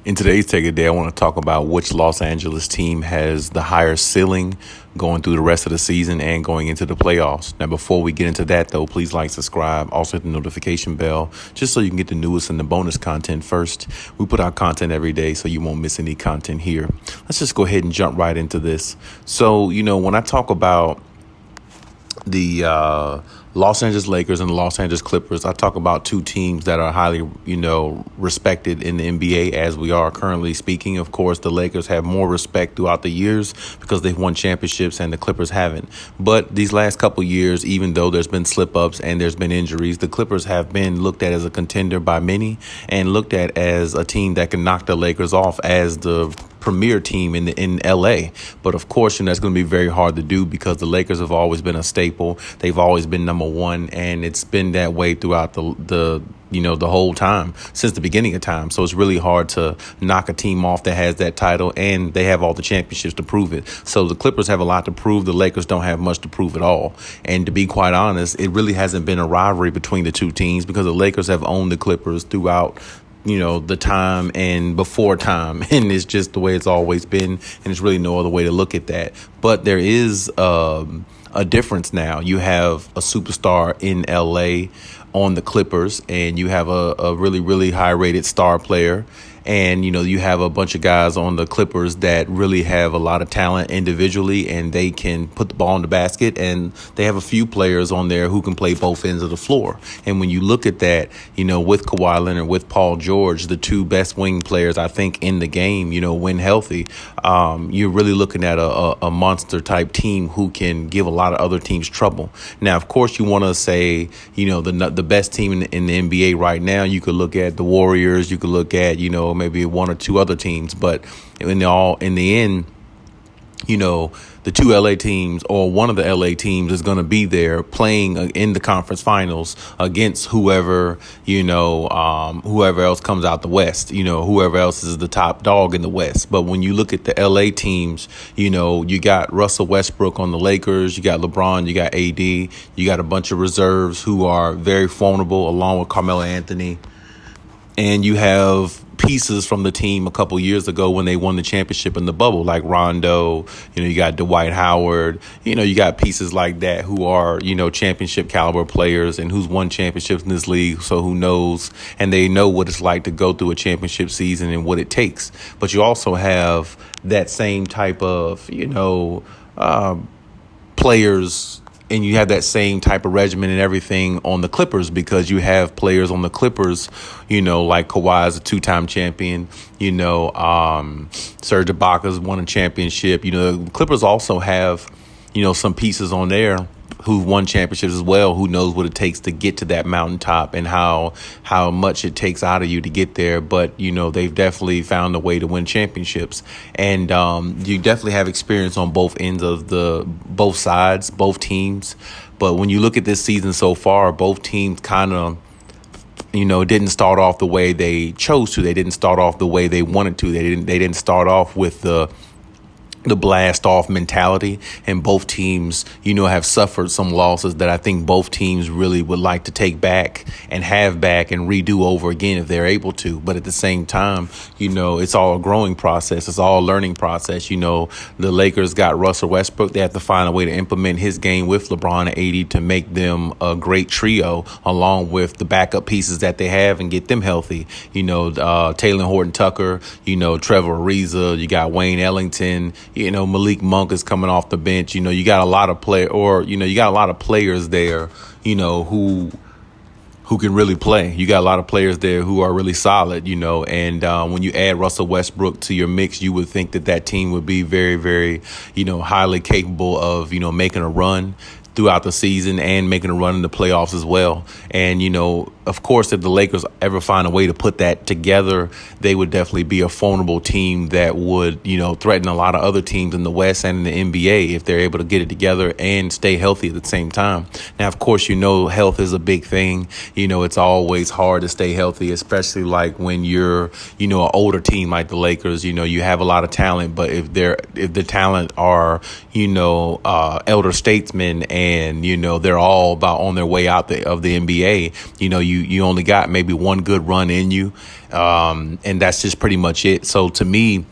In today's Take a Day, I want to talk about which Los Angeles team has the higher ceiling going through the rest of the season and going into the playoffs. Now, before we get into that, though, please like, subscribe, also hit the notification bell, just so you can get the newest and the bonus content first. We put out content every day, so you won't miss any content here. Let's just go ahead and jump right into this. So, when I talk about the Los Angeles Lakers and the Los Angeles Clippers, I talk about two teams that are highly, respected in the NBA as we are currently speaking. Of course, the Lakers have more respect throughout the years because they've won championships and the Clippers haven't. But these last couple years, even though there's been slip-ups and there's been injuries, the Clippers have been looked at as a contender by many and looked at as a team that can knock the Lakers off as the premier team in LA. But of course, that's going to be very hard to do because the Lakers have always been a staple. They've always been number one, and it's been that way throughout the whole time, since the beginning of time. So it's really hard to knock a team off that has that title, and they have all the championships to prove it. So the Clippers have a lot to prove. The Lakers don't have much to prove at all. And to be quite honest, it really hasn't been a rivalry between the two teams because the Lakers have owned the Clippers throughout the time and before time. And it's just the way it's always been. And there's really no other way to look at that. But there is a difference now. You have a superstar in LA on the Clippers, and you have a really, really high rated star player. And, you have a bunch of guys on the Clippers that really have a lot of talent individually, and they can put the ball in the basket. And they have a few players on there who can play both ends of the floor. And when you look at that, with Kawhi Leonard, with Paul George, the two best wing players, I think, in the game, when healthy, you're really looking at a monster type team who can give a lot of other teams trouble. Now, of course, you want to say, the best team in the NBA right now. You could look at the Warriors. You could look at, maybe one or two other teams, but in the end, the two LA teams or one of the LA teams is going to be there playing in the conference finals against whoever else comes out the West, whoever else is the top dog in the West. But when you look at the LA teams, you got Russell Westbrook on the Lakers, you got LeBron, you got AD, you got a bunch of reserves who are very formidable along with Carmelo Anthony. And you have pieces from the team a couple years ago when they won the championship in the bubble, like Rondo, you got Dwight Howard, you got pieces like that who are, championship caliber players and who's won championships in this league. So who knows? And they know what it's like to go through a championship season and what it takes. But you also have that same type of, players, and you have that same type of regimen and everything on the Clippers because you have players on the Clippers, like Kawhi is a two-time champion, Serge Ibaka's won a championship. The Clippers also have, some pieces on there who've won championships as well, who knows what it takes to get to that mountaintop and how much it takes out of you to get there. But, they've definitely found a way to win championships. And you definitely have experience on both ends of both sides, both teams. But when you look at this season so far, both teams kind of, didn't start off the way they chose to. They didn't start off the way they wanted to. They didn't start off with the blast off mentality, and both teams, have suffered some losses that I think both teams really would like to take back and have back and redo over again if they're able to. But at the same time, it's all a growing process. It's all a learning process. The Lakers got Russell Westbrook. They have to find a way to implement his game with LeBron and AD to make them a great trio along with the backup pieces that they have and get them healthy. Taylor Horton-Tucker, Trevor Ariza, you got Wayne Ellington, Malik Monk is coming off the bench. You got a lot of players there, who can really play. You got a lot of players there who are really solid, and when you add Russell Westbrook to your mix, you would think that team would be very, very, highly capable of, making a run throughout the season and making a run in the playoffs as well. And, of course, if the Lakers ever find a way to put that together, they would definitely be a formidable team that would, threaten a lot of other teams in the West and in the NBA if they're able to get it together and stay healthy at the same time. Now, of course, health is a big thing. It's always hard to stay healthy, especially like when you're, an older team like the Lakers. You have a lot of talent, but if the talent are, elder statesmen and, they're all about on their way out of the NBA, you only got maybe one good run in you, and that's just pretty much it. So to me,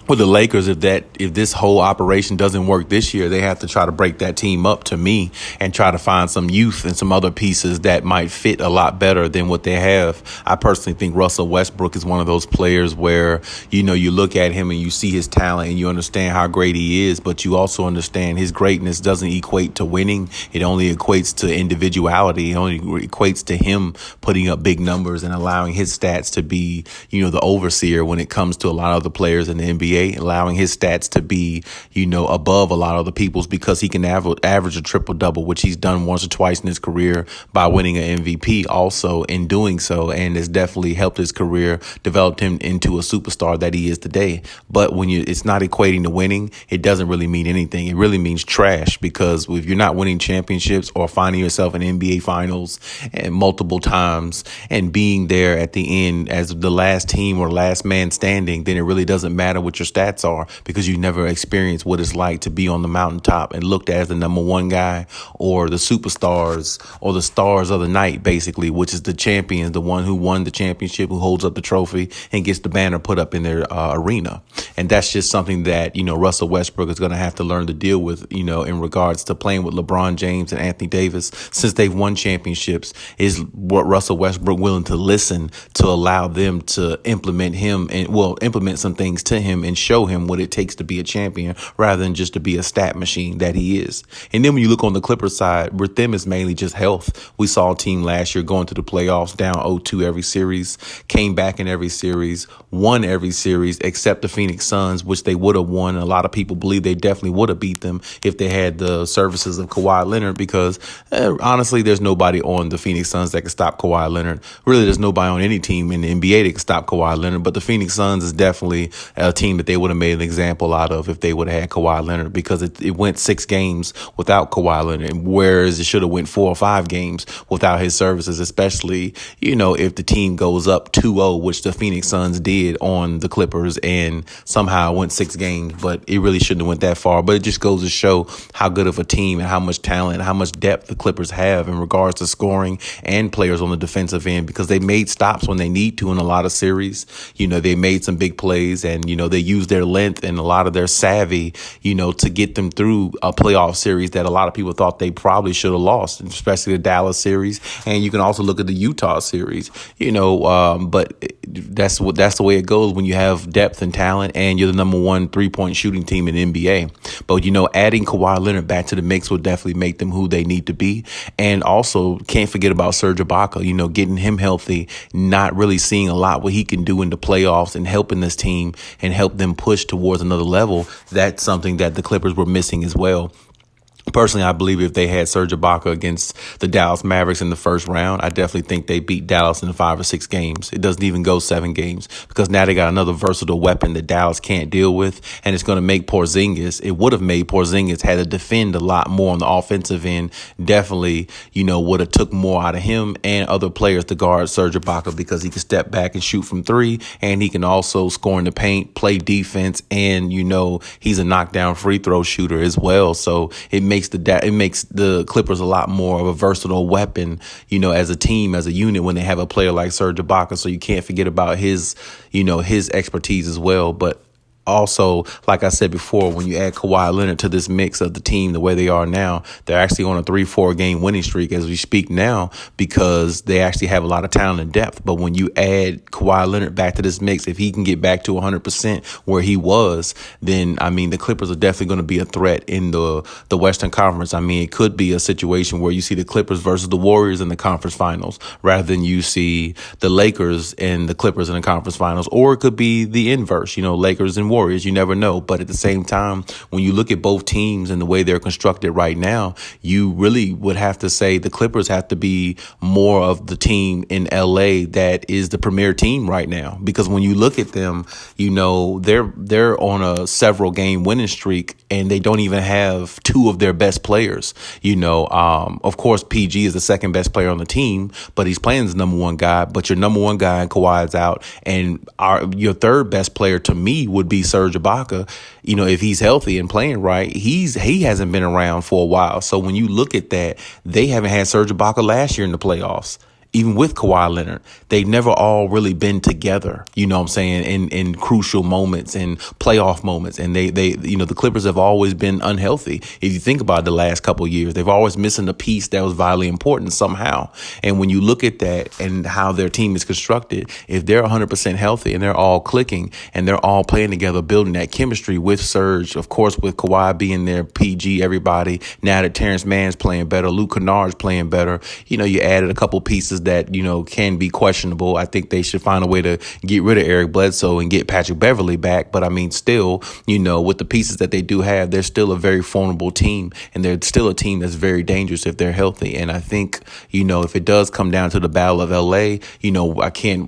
with the Lakers, if this whole operation doesn't work this year, they have to try to break that team up, to me, and try to find some youth and some other pieces that might fit a lot better than what they have. I personally think Russell Westbrook is one of those players where, you look at him and you see his talent and you understand how great he is, but you also understand his greatness doesn't equate to winning. It only equates to individuality. It only equates to him putting up big numbers and allowing his stats to be, the overseer when it comes to a lot of the players in the NBA. Allowing his stats to be, above a lot of the people's, because he can average a triple-double, which he's done once or twice in his career by winning an MVP also in doing so, and has definitely helped his career, developed him into a superstar that he is today. But when it's not equating to winning, it doesn't really mean anything. It really means trash, because if you're not winning championships or finding yourself in NBA finals and multiple times and being there at the end as the last team or last man standing, then it really doesn't matter what your stats are, because you never experienced what it's like to be on the mountaintop and looked at as the number one guy or the superstars or the stars of the night, basically, which is the champion, the one who won the championship, who holds up the trophy and gets the banner put up in their arena. And that's just something that, Russell Westbrook is going to have to learn to deal with, in regards to playing with LeBron James and Anthony Davis. Since they've won championships, is what Russell Westbrook willing to listen to allow them to implement some things to him and show him what it takes to be a champion, rather than just to be a stat machine that he is. And then when you look on the Clippers side, with them, it's mainly just health. We saw a team last year going to the playoffs down 0-2 every series, came back in every series, won every series except the Phoenix Suns, which they would have won. A lot of people believe they definitely would have beat them if they had the services of Kawhi Leonard, because honestly, there's nobody on the Phoenix Suns that can stop Kawhi Leonard. Really, there's nobody on any team in the NBA that can stop Kawhi Leonard, but the Phoenix Suns is definitely a team that they would have made an example out of if they would have had Kawhi Leonard, because it went 6 games without Kawhi Leonard, whereas it should have went 4 or 5 games without his services, especially, if the team goes up 2-0, which the Phoenix Suns did on the Clippers, and somehow went 6 games, but it really shouldn't have went that far. But it just goes to show how good of a team and how much talent and how much depth the Clippers have in regards to scoring and players on the defensive end, because they made stops when they need to in a lot of series. They made some big plays, and, they used their length and a lot of their savvy, to get them through a playoff series that a lot of people thought they probably should have lost, especially the Dallas series. And you can also look at the Utah series, but that's the way it goes when you have depth and talent and you're the number one 3-point shooting team in the NBA. But, adding Kawhi Leonard back to the mix will definitely make them who they need to be. And also, can't forget about Serge Ibaka, getting him healthy, not really seeing a lot what he can do in the playoffs and helping this team and help them push towards another level. That's something that the Clippers were missing as well. Personally, I believe if they had Serge Ibaka against the Dallas Mavericks in the first round, I definitely think they beat Dallas in 5 or 6 games. It doesn't even go 7 games, because now they got another versatile weapon that Dallas can't deal with, and it's going to make Porzingis. It would have made Porzingis had to defend a lot more on the offensive end. Definitely, would have took more out of him and other players to guard Serge Ibaka, because he can step back and shoot from 3, and he can also score in the paint, play defense, and he's a knockdown free throw shooter as well. So it makes the Clippers a lot more of a versatile weapon, as a team, as a unit, when they have a player like Serge Ibaka. So you can't forget about his expertise as well. But also, like I said before, when you add Kawhi Leonard to this mix of the team the way they are now, they're actually on a 3-4 game winning streak as we speak now, because they actually have a lot of talent and depth. But when you add Kawhi Leonard back to this mix, if he can get back to 100% where he was, then, the Clippers are definitely going to be a threat in the Western Conference. It could be a situation where you see the Clippers versus the Warriors in the conference finals, rather than you see the Lakers and the Clippers in the conference finals. Or it could be the inverse, Lakers and Warriors. You never know. But at the same time, when you look at both teams and the way they're constructed right now, you really would have to say the Clippers have to be more of the team in LA that is the premier team right now. Because when you look at them, they're on a several game winning streak, and they don't even have 2 of their best players. Of course, PG is the second best player on the team, but he's playing as number 1 guy. But your number 1 guy, Kawhi, is out, and your third best player to me would be Serge Ibaka. If he's healthy and playing right, he hasn't been around for a while. So when you look at that, they haven't had Serge Ibaka last year in the playoffs. even with Kawhi Leonard, they've never all really been together, you know what I'm saying, in crucial moments and playoff moments. And they the Clippers have always been unhealthy. If you think about the last couple of years, they've always missing a piece that was vitally important somehow. And when you look at that and how their team is constructed, if they're 100% healthy and they're all clicking and they're all playing together, building that chemistry with Serge, of course, with Kawhi being there, PG, everybody, now that Terrence Mann's playing better, Luke Kennard's playing better, you added a couple pieces that, can be questionable. I think they should find a way to get rid of Eric Bledsoe and get Patrick Beverly back. But I mean, still, with the pieces that they do have, they're still a very formidable team, and they're still a team that's very dangerous if they're healthy. And I think, if it does come down to the Battle of LA,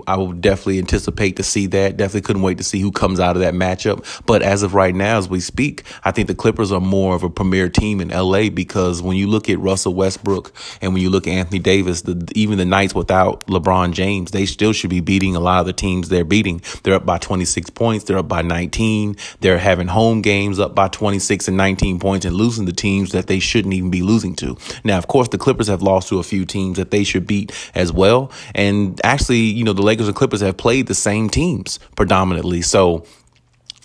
I would definitely anticipate to see that. Definitely couldn't wait to see who comes out of that matchup. But as of right now, as we speak, I think the Clippers are more of a premier team in LA, because when you look at Russell Westbrook and when you look at Anthony Davis, even the nights without LeBron James, they still should be beating a lot of the teams they're beating. They're up by 26 points. They're up by 19. They're having home games up by 26 and 19 points and losing to teams that they shouldn't even be losing to. Now, of course, the Clippers have lost to a few teams that they should beat as well. And actually, the Lakers and Clippers have played the same teams predominantly. So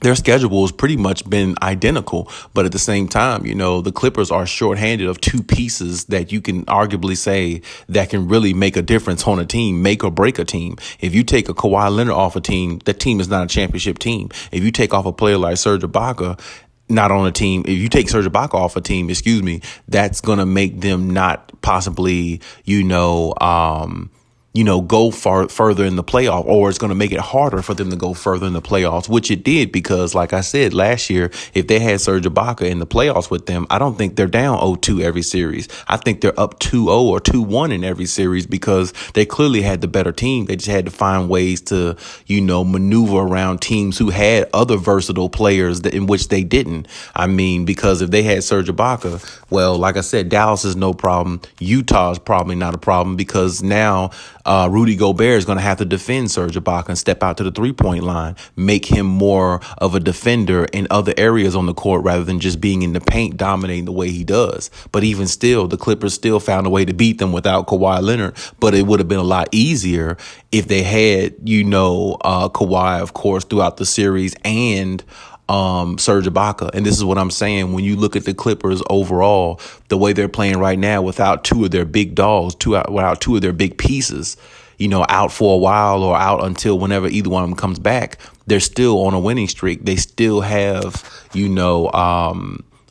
their schedule has pretty much been identical, but at the same time, the Clippers are shorthanded of two pieces that you can arguably say that can really make a difference on a team, make or break a team. If you take a Kawhi Leonard off a team, that team is not a championship team. If you take off a player like Serge Ibaka, not on a team, if you take Serge Ibaka off a team, that's going to make them not possibly, go further in the playoff, or it's going to make it harder for them to go further in the playoffs, which it did, because like I said, last year, if they had Serge Ibaka in the playoffs with them, I don't think they're down 0-2 every series. I think they're up 2-0 or 2-1 in every series, because they clearly had the better team. They just had to find ways to, maneuver around teams who had other versatile players in which they didn't. I mean, because if they had Serge Ibaka, well, like I said, Dallas is no problem. Utah is probably not a problem, because now Rudy Gobert is going to have to defend Serge Ibaka and step out to the three-point line, make him more of a defender in other areas on the court rather than just being in the paint dominating the way he does. But even still, the Clippers still found a way to beat them without Kawhi Leonard, but it would have been a lot easier if they had, Kawhi, of course, throughout the series, and Serge Ibaka. And this is what I'm saying. When you look at the Clippers overall, the way they're playing right now, without two of their big dogs, without two of their big pieces, out for a while or out until whenever either one of them comes back, they're still on a winning streak. They still have,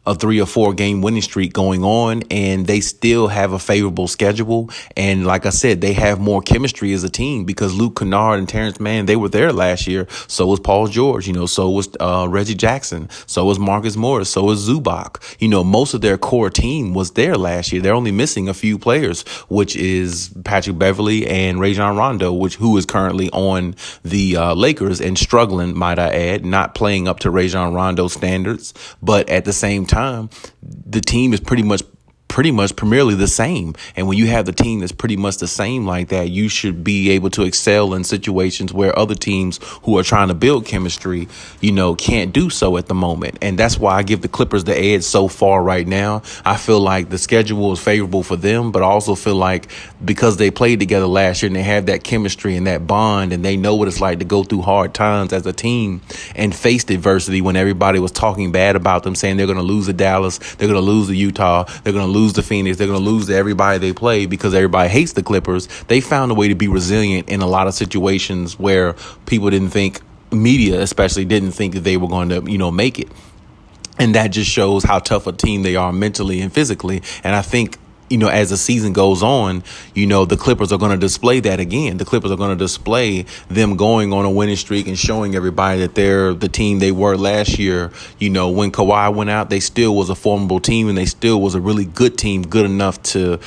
a 3 or 4 game winning streak going on, and they still have a favorable schedule. And like I said, they have more chemistry as a team, because Luke Kennard and Terrence Mann, they were there last year. So was Paul George, so was Reggie Jackson, so was Marcus Morris, so was Zubac. Most of their core team was there last year. They're only missing a few players, which is Patrick Beverly and Rajon Rondo, who is currently on the Lakers and struggling, might I add, not playing up to Rajon Rondo's standards. But at the same time, the team is pretty much primarily the same. And when you have the team that's pretty much the same like that, you should be able to excel in situations where other teams who are trying to build chemistry, can't do so at the moment. And that's why I give the Clippers the edge so far right now. I feel like the schedule is favorable for them, but I also feel like because they played together last year and they have that chemistry and that bond, and they know what it's like to go through hard times as a team and faced adversity when everybody was talking bad about them, saying they're going to lose to Dallas, they're going to lose to Utah, they're going to lose to Phoenix, they're going to lose to everybody they play, because everybody hates the Clippers. They found a way to be resilient in a lot of situations where people didn't think, media especially, didn't think that they were going to, make it. And that just shows how tough a team they are mentally and physically. And I think, as the season goes on, the Clippers are going to display that again. The Clippers are going to display them going on a winning streak and showing everybody that they're the team they were last year. When Kawhi went out, they still was a formidable team, and they still was a really good team, good enough to,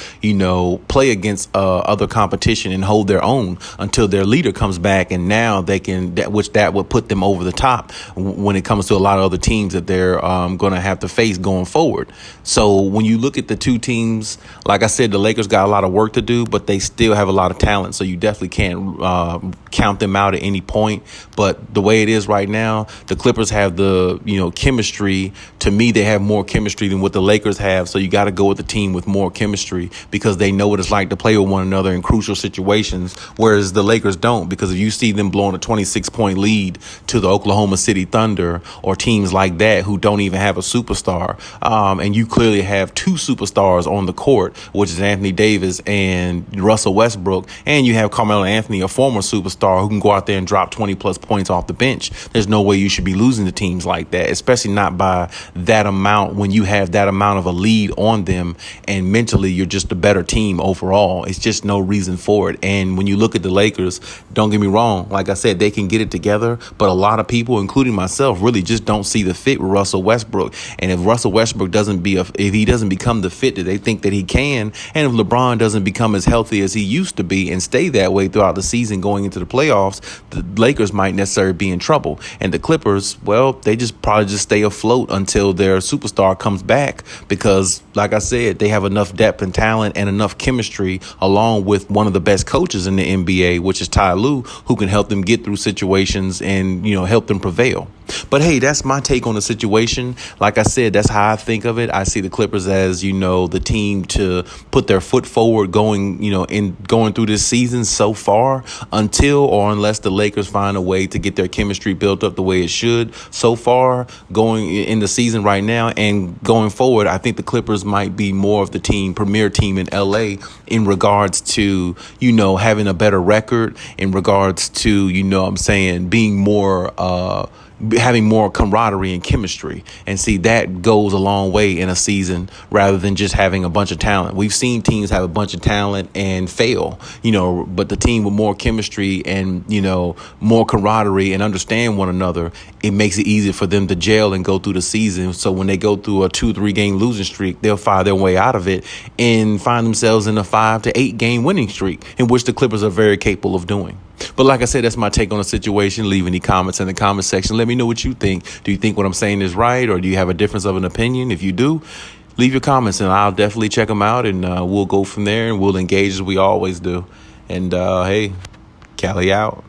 play against other competition and hold their own until their leader comes back. And now they can, that would put them over the top when it comes to a lot of other teams that they're going to have to face going forward. So when you look at the two teams, Like I said, the Lakers got a lot of work to do, but they still have a lot of talent. So you definitely can't count them out at any point. But the way it is right now, the Clippers have the, chemistry. To me, they have more chemistry than what the Lakers have. So you got to go with the team with more chemistry because they know what it's like to play with one another in crucial situations, whereas the Lakers don't. Because if you see them blowing a 26-point lead to the Oklahoma City Thunder or teams like that who don't even have a superstar, and you clearly have two superstars on the court, which is Anthony Davis and Russell Westbrook, and you have Carmelo Anthony, a former superstar who can go out there and drop 20-plus points off the bench. There's no way you should be losing to teams like that, especially not by that amount when you have that amount of a lead on them, and mentally you're just a better team overall. It's just no reason for it. And when you look at the Lakers, don't get me wrong, like I said, they can get it together, but a lot of people, including myself, really just don't see the fit with Russell Westbrook. And if Russell Westbrook doesn't become the fit that they think that he can, and if LeBron doesn't become as healthy as he used to be and stay that way throughout the season going into the playoffs, the Lakers might necessarily be in trouble. And the Clippers, well, they probably just stay afloat until their superstar comes back because, like I said, they have enough depth and talent and enough chemistry along with one of the best coaches in the NBA, which is Ty Lue, who can help them get through situations and, help them prevail. But hey, that's my take on the situation. Like I said, that's how I think of it. I see the Clippers as, the team to put their foot forward going through this season so far until or unless the Lakers find a way to get their chemistry built up the way it should. So far, going in the season right now and going forward, I think the Clippers might be more of the premier team in LA in regards to, having a better record, in regards to, being more having more camaraderie and chemistry. And see, that goes a long way in a season rather than just having a bunch of talent. We've seen teams have a bunch of talent and fail, but the team with more chemistry and, more camaraderie and understand one another, it makes it easier for them to gel and go through the season. So when they go through a 2-3 game losing streak, they'll find their way out of it and find themselves in a 5 to 8 game winning streak, in which the Clippers are very capable of doing. But like I said, that's my take on the situation. Leave any comments in the comment section. Let me know what you think. Do you think what I'm saying is right, or do you have a difference of an opinion? If you do, leave your comments and I'll definitely check them out, and we'll go from there and we'll engage as we always do. And hey, Cali out.